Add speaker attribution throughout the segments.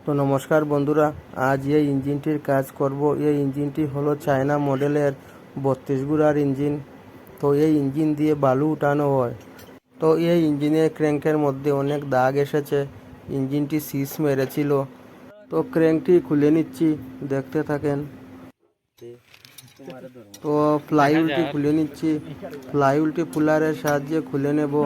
Speaker 1: তো নমস্কার বন্ধুরা, আজ এই ইঞ্জিনটির কাজ করব। এই ইঞ্জিনটি হলো চায়না মডেলের 32 গুড়ার ইঞ্জিন। তো এই ইঞ্জিন দিয়ে বালু উঠানো হয়। তো এই ইঞ্জিনের ক্র্যাঙ্কের মধ্যে অনেক দাগ এসেছে, ইঞ্জিনটি সিজ মেরেছিল। তো ক্র্যাঙ্কটি খুলে নিচ্ছি, দেখতে থাকেন। তো ফ্লাইহুইলটি খুলে নিচ্ছি, ফ্লাইহুইলটি পুলারের সাহায্যে খুলে নেব।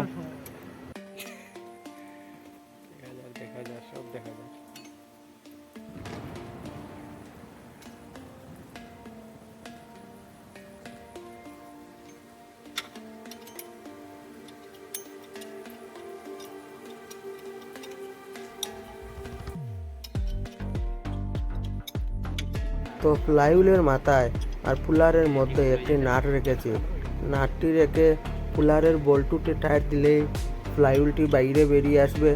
Speaker 1: তো ফ্লাইহুইলের মাথায় আর পুলারের মধ্যে একটি নাট রেখেছি। নাটটি রেখে পুলারের বল্টুতে টাইট দিলেই ফ্লাইহুইলটি বাইরে বেরিয়ে আসবে।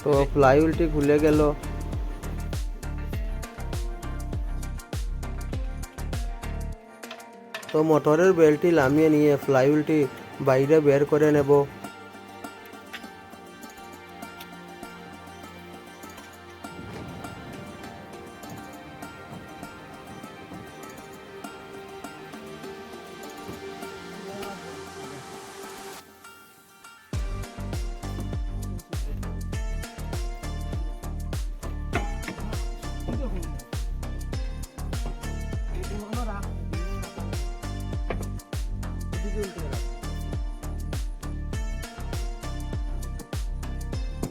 Speaker 1: তো ফ্লাইহুইলটি খুলে গেল। তো মোটরের বেল্টটি নামিয়ে নিয়ে ফ্লাইহুইলটি বাইরে বের করে নেব।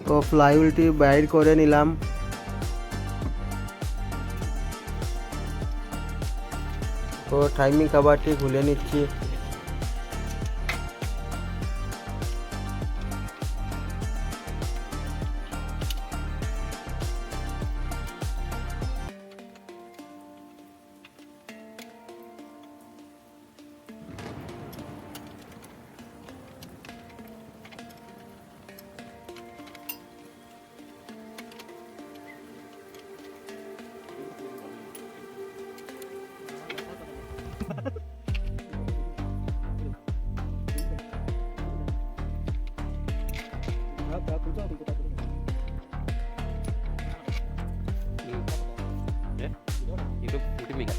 Speaker 1: তো ফ্লাইহুইলটি বাইর করে নিলাম। তো টাইমিং কভারটি খুলে নিচ্ছি।
Speaker 2: itu mic.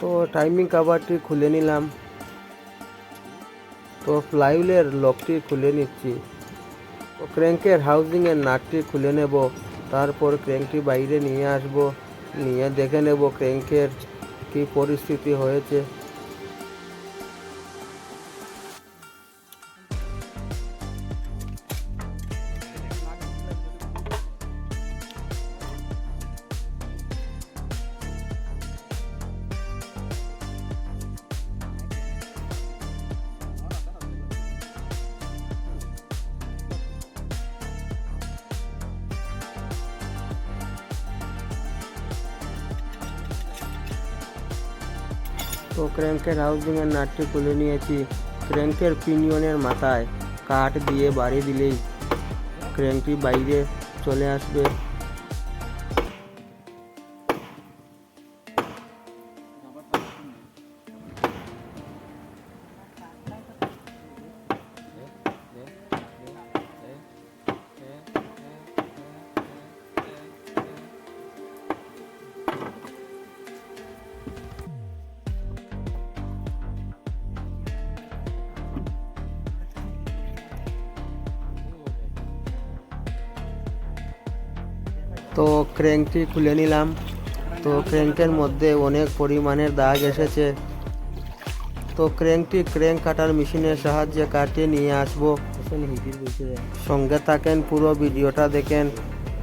Speaker 1: তো টাইমিং কভারটি খুলে নিলাম। তো ফ্লাইহুইলের লকটি খুলে নিচ্ছি। তো ক্র্যাঙ্কের হাউজিংয়ের নাটটি খুলে নেব। তারপর ক্র্যাঙ্কটি বাইরে নিয়ে আসব, নিয়ে দেখে নেব ক্র্যাঙ্কের কী পরিস্থিতি হয়েছে। তো ক্র্যাঙ্কের হাউজিংয়ের নাটটি খুলে নিয়েছি। ক্র্যাঙ্কের পিনিয়নের মাথায় কাঠ দিয়ে বাড়ি দিলেই ক্র্যাঙ্কটি বাইরে চলে আসবে। তো ক্র্যাঙ্কটি খুলে নিলাম। তো ক্র্যাঙ্কের মধ্যে অনেক পরিমাণের দাগ এসেছে। তো ক্র্যাঙ্কটি ক্র্যাঙ্ক কাটার মেশিনের সাহায্যে কাটিয়ে নিয়ে আসবো। সঙ্গে থাকেন, পুরো ভিডিওটা দেখেন।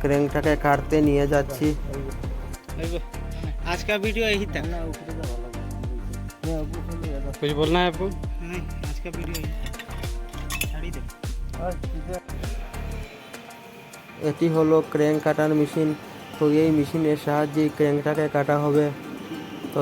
Speaker 1: ক্র্যাঙ্কটাকে কাটতে নিয়ে যাচ্ছি।
Speaker 3: आज का वीडियो यही तक
Speaker 2: कुछ बोलना है आपको?
Speaker 3: नहीं, आज का वीडियो यही तक ছাড়ি দে।
Speaker 1: এটি হলো ক্র্যাঙ্ক কাটার মেশিন। তো এই মেশিনের সাহায্যে ক্র্যাঙ্কটাকে কাটা হবে। তো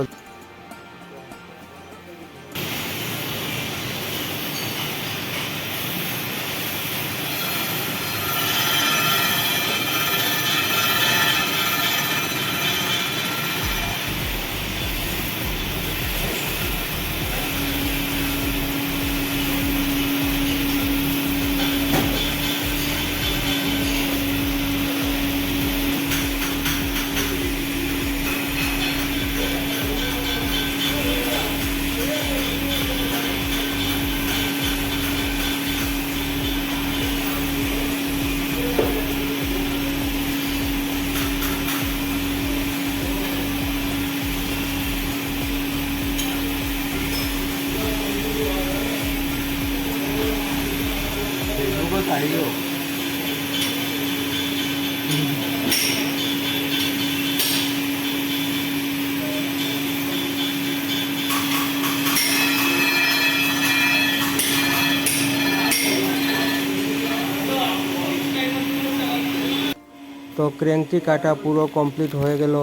Speaker 1: তো ক্র্যাঙ্কটি কাটা পুরো কমপ্লিট হয়ে গেল।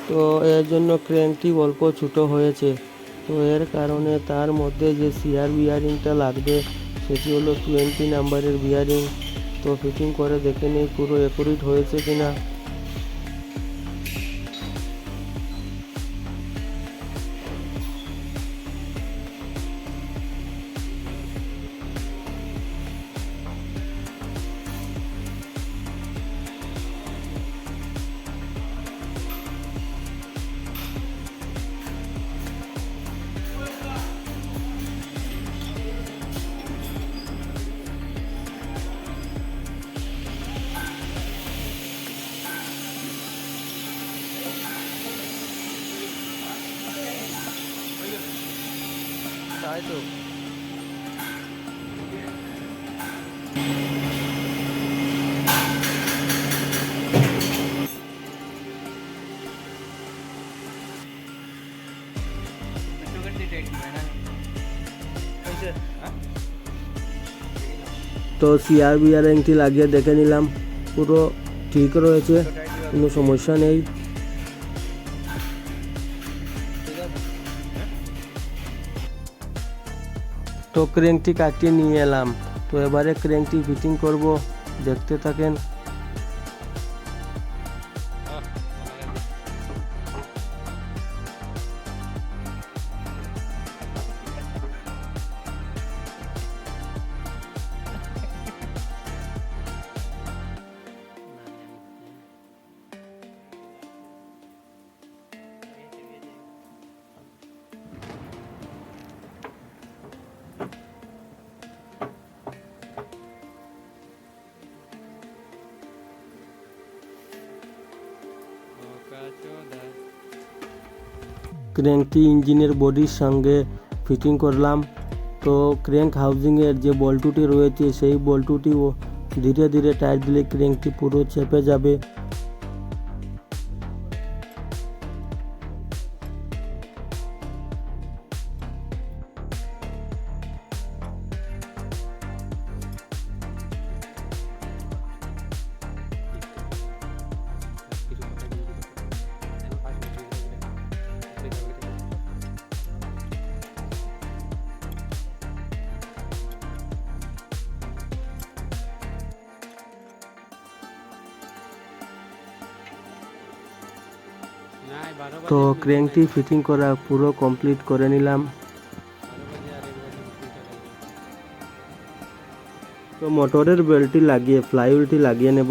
Speaker 1: তো এর জন্য ক্র্যাঙ্কটি অল্প ছোটো হয়েছে। তো এর কারণে তার মধ্যে যে সিআর বিয়ারিংটা লাগবে সেটি হলো 20 নাম্বারের বিয়ারিং। তো ফিটিং করে দেখে নিই পুরো অ্যাকুরেট হয়েছে কিনা। তাই তো তো সিআর বিয়ারিংটি লাগিয়ে দেখে নিলাম, পুরো ঠিক রয়েছে, কোনো সমস্যা নেই। তো ক্র্যাঙ্কটি কাটিয়ে নিয়ে এলাম। তো এবারে ক্র্যাঙ্কটি ফিটিং করব, দেখতে থাকেন। ক্র্যাঙ্কটি ইঞ্জিনের বডির সঙ্গে ফিটিং করলাম। তো ক্র্যাঙ্ক হাউজিংয়ের যে বল্টুটি রয়েছে সেই বল্টুটিও ধীরে ধীরে টাইট দিলে ক্র্যাঙ্কটি পুরো চেপে যাবে। তো ক্র্যাঙ্কটি ফিটিং করা পুরো কমপ্লিট করে নিলাম। তো মোটরের বেল্টটি লাগিয়ে ফ্লাইহুইলটি লাগিয়ে নেব।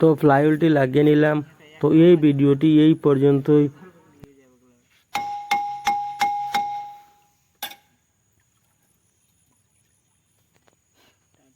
Speaker 1: তো ফ্লাইহুইলটি লাগিয়ে নিলাম। তো এই ভিডিওটি এই পর্যন্তই।